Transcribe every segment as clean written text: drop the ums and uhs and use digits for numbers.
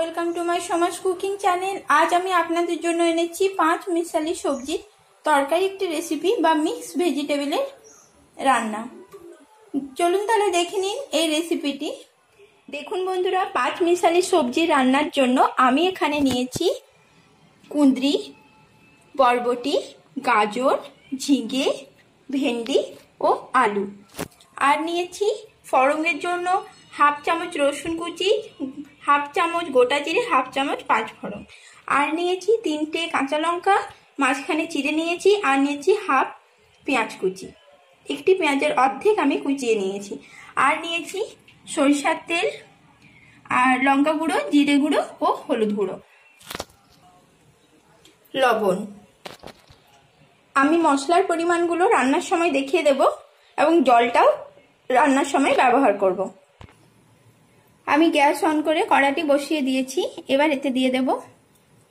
Welcome to my Soma's cooking channel. আজ আমি আপনাদের জন্য এনেছি 5 মিশালি সবজির তরকারি একটি রেসিপি বা মিক্স ভেজিটেবলের রান্না। চলুন তাহলে দেখে নিন এই রেসিপিটি। দেখুন বন্ধুরা, 5 মিশালি সবজি রান্নার জন্য আমি এখানে নিয়েছি কুঁদরি, বরবটি, গাজর, ঝিঙে, ভেন্ডি ও আলু। আর নিয়েছি ফড়ঙের জন্য হাফ চামচ রসুন কুচি, হাফ চামচ গোটা জিরে, হাফ চামচ পাঁচ ফোড়ন। আর নিয়েছি 3টে কাঁচা লঙ্কা মাঝখানে চিড়ে নিয়েছি। আর নিয়েছি হাফ পেঁয়াজ কুচি, একটি পেঁয়াজের অর্ধেক আমি কুচিয়ে নিয়েছি। আর নিয়েছি সরিষার তেল, আর লঙ্কা গুঁড়ো, জিরে গুঁড়ো ও হলুদ গুঁড়ো, লবণ। আমি মশলার পরিমাণগুলো রান্নার সময় দেখিয়ে দেব এবং জলটাও রান্নার সময় ব্যবহার করব। আমি গ্যাস অন করে কড়াটি বসিয়ে দিয়েছি। এবার এতে দিয়ে দেব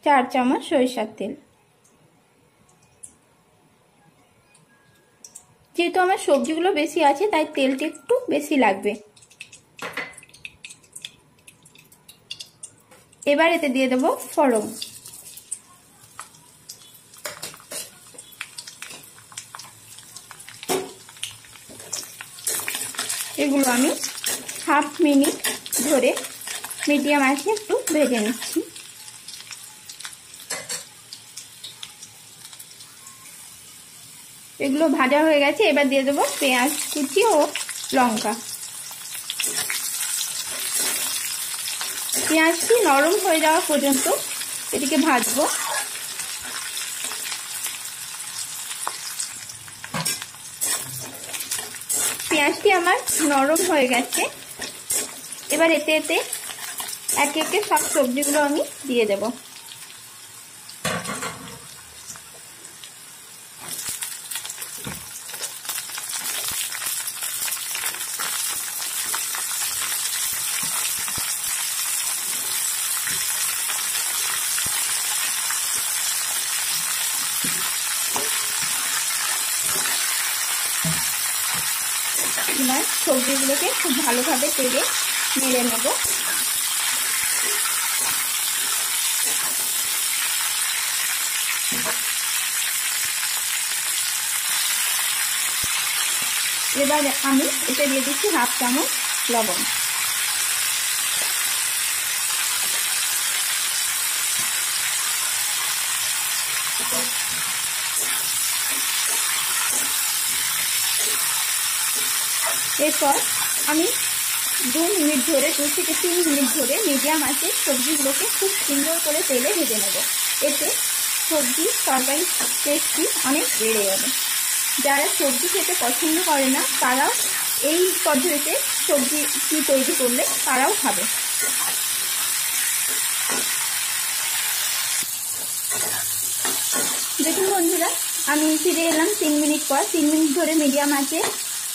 4 চামচ সরিষার তেল। যেহেতু আমার সবজিগুলো বেশি আছে তাই তেলটা একটু বেশি লাগবে। এবার এতে দিয়ে দেব ফোড়ন। এগুলো আমি হাফ মিনিট ধরে মিডিয়াম আঁচে একটু ভেজে নিচ্ছি। এগুলো ভাজা হয়ে গেছে। এবার দিয়ে দেবো পেঁয়াজ কুচি ও লঙ্কা। পেঁয়াজটি নরম হয়ে যাওয়া পর্যন্ত এটিকে ভাজবো। পেঁয়াজটি আমার নরম হয়ে গেছে। এবার এতে এতে একে একে সব সবজিগুলো আমি দিয়ে দেব। এবার সবজিগুলোকে খুব ভালোভাবে তেলে নেড়ে নেব। এবার আমি এটা দিয়ে দিচ্ছি হাফ চামচ লবণ। এরপর আমি 2 মিনিট ধরে 2 থেকে 3 মিনিট ধরে মিডিয়াম আঁচে সবজিগুলোকে খুব সুন্দর করে তেলে ভেজে নেব। এতে সবজি তরকারি টেস্টটি অনেক বেড়ে যাবে। যারা সবজি খেতে পছন্দ করে না তারাও এই পদ্ধতিতে সবজি তৈরি করলে তারাও খাবে। দেখুন বন্ধুরা, আমি ফিরে এলাম 3 মিনিট পর। 3 মিনিট ধরে মিডিয়াম আঁচে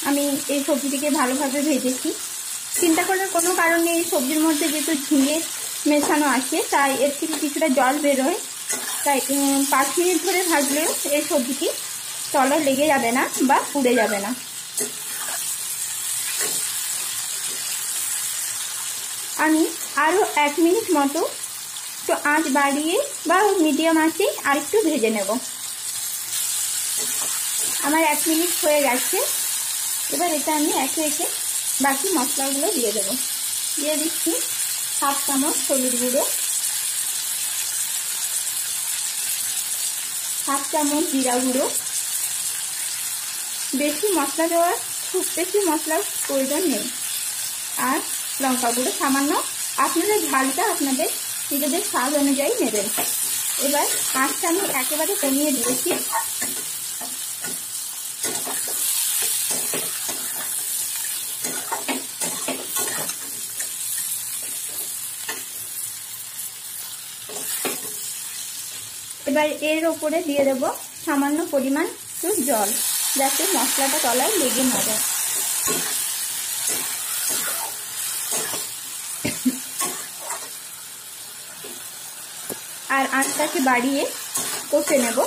আমি এই সবজিটিকে ভালোভাবে ভেজেছি। চিন্তা করার কোনো কারণ নেই, এই সবজির মধ্যে যেহেতু ঝিঙে মেশানো আছে তাই এর থেকে কিছুটা জল বেরোয়। তাই 5 মিনিট ধরে ভাজলেও এই সবজিটি তলা লেগে যাবে না বা পুড়ে যাবে না। আমি আরও 1 মিনিট মতো তো আঁচ বাড়িয়ে বা মিডিয়াম আঁচে আরেকটু ভেজে নেব। আমার 1 মিনিট হয়ে গেছে। এবার এটা আমি একে একে বাকি মশলাগুলো দিয়ে দেব। দিয়ে দিচ্ছি হাফ চামচ হলুদ গুঁড়ো, হাফ চামচ জিরা গুঁড়ো। বেশি মশলা দেওয়ার খুব বেশি মশলার প্রয়োজন নেই। আর লঙ্কা গুঁড়ো সামান্য, আপনারা ঝালটা আপনাদের নিজেদের স্বাদ অনুযায়ী নেবেন। এবার আঁচটা আমি একেবারে কমিয়ে দিয়েছি। এবার এর ওপরে দিয়ে দেব সামান্য পরিমাণ একটু জল, যাতে মশলাটা তলায় লেগে না যায়। আর আঁচটাকে বাড়িয়ে কষে নেব।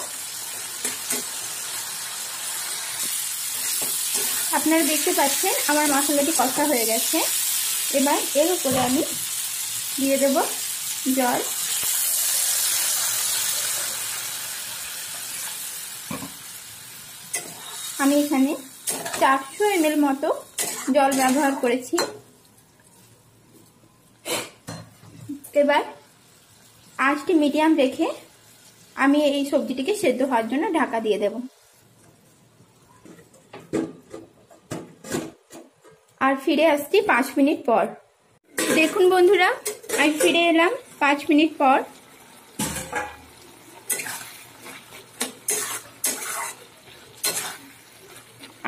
আপনারা দেখতে পাচ্ছেন আমার মশলাটি কষা হয়ে গেছে। এবার এর উপরে আমি দিয়ে দেব জল। আমি এখানে 400 ml মতো জল ব্যবহার করেছি। এবার আঁচটি মিডিয়াম রেখে আমি এই সবজিটিকে সেদ্ধ হওয়ার জন্য ঢাকা দিয়ে দেব। আর ফিরে আসছি 5 মিনিট পর। দেখুন বন্ধুরা, আমি ফিরে এলাম 5 মিনিট পর।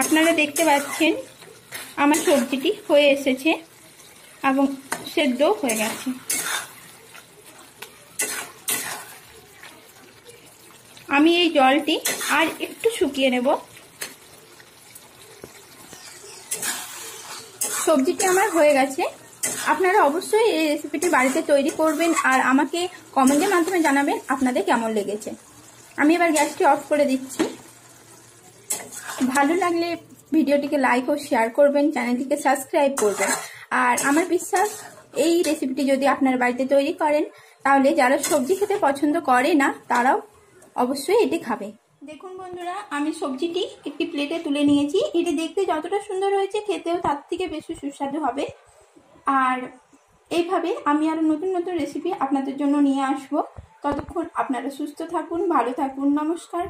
আপনারা দেখতে পাচ্ছেন আমার সবজিটি হয়ে এসেছে এবং সেদ্ধ হয়ে গেছে। আমি এই জলটি আর একটু শুকিয়ে নেব। সবজিটি আমার হয়ে গেছে। আপনারা অবশ্যই এই রেসিপিটি বাড়িতে তৈরি করবেন আর আমাকে কমেন্টের মাধ্যমে জানাবেন আপনাদের কেমন লেগেছে। আমি এবার গ্যাসটি অফ করে দিচ্ছি। ভালো লাগলে ভিডিওটিকে লাইক ও শেয়ার করবেন, চ্যানেলটিকে সাবস্ক্রাইব করবেন। আর আমার বিশ্বাস এই রেসিপিটি যদি আপনারা বাড়িতে তৈরি করেন তাহলে যারা সবজি খেতে পছন্দ করে না তারাও অবশ্যই এটি খাবে। দেখুন বন্ধুরা, আমি সবজিটি একটি প্লেটে তুলে নিয়েছি। এটি দেখতে যতটা সুন্দর হয়েছে খেতেও তার থেকে বেশি সুস্বাদু হবে। আর এইভাবে আমি আরো নতুন নতুন রেসিপি আপনাদের জন্য নিয়ে আসবো। ততক্ষণ আপনারা সুস্থ থাকুন, ভালো থাকুন। নমস্কার।